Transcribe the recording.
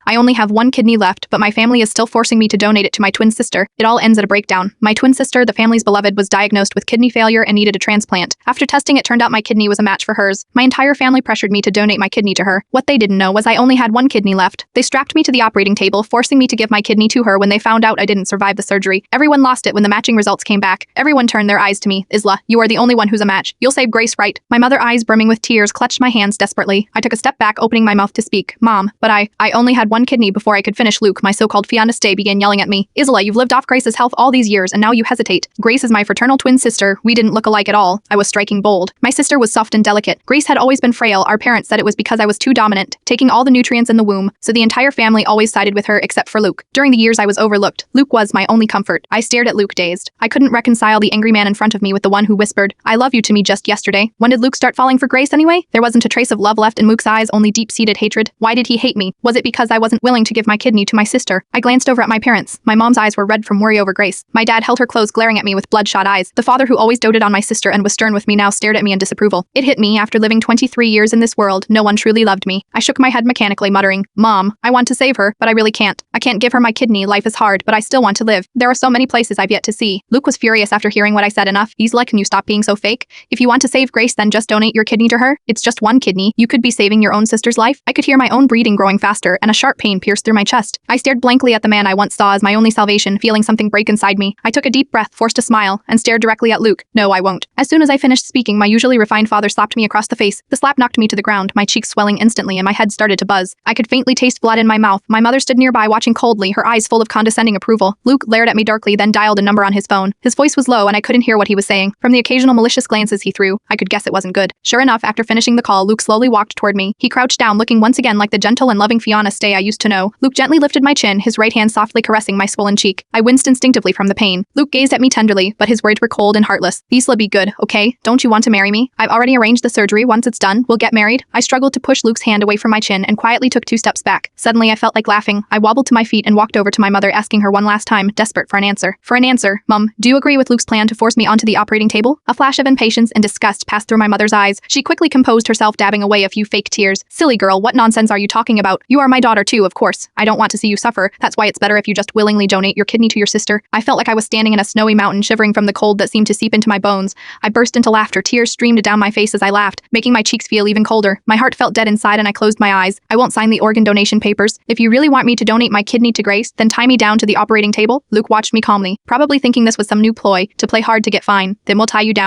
I only have one kidney left, but my family is still forcing me to donate it to my twin sister. It all ends at a breakdown. My twin sister, the family's beloved, was diagnosed with kidney failure and needed a transplant. After testing, it turned out my kidney was a match for hers. My entire family pressured me to donate my kidney to her. What they didn't know was I only had one kidney left. They strapped me to the operating table, forcing me to give my kidney to her when they found out I didn't survive the surgery. Everyone lost it when the matching results came back. Everyone turned their eyes to me. Isla, you are the only one who's a match. You'll save Grace, right? My mother, eyes brimming with tears, clutched my hands desperately. I took a step back, opening my mouth to speak. Mom, but I only had one kidney before I could finish. Luke, my so-called fiancé, began yelling at me. Isla, you've lived off Grace's health all these years, and now you hesitate. Grace is my fraternal twin sister. We didn't look alike at all. I was striking bold. My sister was soft and delicate. Grace had always been frail. Our parents said it was because I was too dominant, taking all the nutrients in the womb, so the entire family always sided with her except for Luke. During the years I was overlooked, Luke was my only comfort. I stared at Luke dazed. I couldn't reconcile the angry man in front of me with the one who whispered, I love you to me just yesterday. When did Luke start falling for Grace anyway? There wasn't a trace of love left in Luke's eyes, only deep-seated hatred. Why did he hate me? Was it because I wasn't willing to give my kidney to my sister? I glanced over at my parents. My mom's eyes were red from worry over Grace. My dad held her close, glaring at me with bloodshot eyes. The father who always doted on my sister and was stern with me now stared at me in disapproval. It hit me, after living 23 years in this world, no one truly loved me. I shook my head mechanically, muttering, Mom, I want to save her, but I really can't. I can't give her my kidney. Life is hard, but I still want to live. There are so many places I've yet to see. Luke was furious after hearing what I said. Enough. Isla, can you stop being so fake? If you want to save Grace, then just donate your kidney to her. It's just one kidney. You could be saving your own sister's life. I could hear my own breathing growing faster, and a sharp pain pierced through my chest. I stared blankly at the man I once saw as my only salvation, feeling something break inside me. I took a deep breath, forced a smile, and stared directly at Luke. No, I won't. As soon as I finished speaking, my usually refined father slapped me across the face. The slap knocked me to the ground, my cheeks swelling instantly and my head started to buzz. I could faintly taste blood in my mouth. My mother stood nearby watching coldly, her eyes full of condescending approval. Luke glared at me darkly, then dialed a number on his phone. His voice was low and I couldn't hear what he was saying. From the occasional malicious glances he threw, I could guess it wasn't good. Sure enough, after finishing the call, Luke slowly walked toward me. He crouched down, looking once again like the gentle and loving fiancé I used to know. Luke gently lifted my chin, his right hand softly caressing my swollen cheek. I winced instinctively from the pain. Luke gazed at me tenderly, but his words were cold and heartless. Isla, be good, okay? Don't you want to marry me? I've already arranged the surgery. Once it's done, we'll get married. I struggled to push Luke's hand away from my chin and quietly took 2 steps back. Suddenly, I felt like laughing. I wobbled to my feet and walked over to my mother, asking her one last time, desperate for an answer. Mom, do you agree with Luke's plan to force me onto the operating table? A flash of impatience and disgust passed through my mother's eyes. She quickly composed herself, dabbing away a few fake tears. Silly girl, what nonsense are you talking about? You are my daughter too, of course. I don't want to see you suffer. That's why it's better if you just willingly donate your kidney to your sister. I felt like I was standing in a snowy mountain, shivering from the cold that seemed to seep into my bones. I burst into laughter. Tears streamed down my face as I laughed, making my cheeks feel even colder. My heart felt dead inside and I closed my eyes. I won't sign the organ donation papers. If you really want me to donate my kidney to Grace, then tie me down to the operating table. Luke watched me calmly, probably thinking this was some new ploy to play hard to get fine. Then we'll tie you down.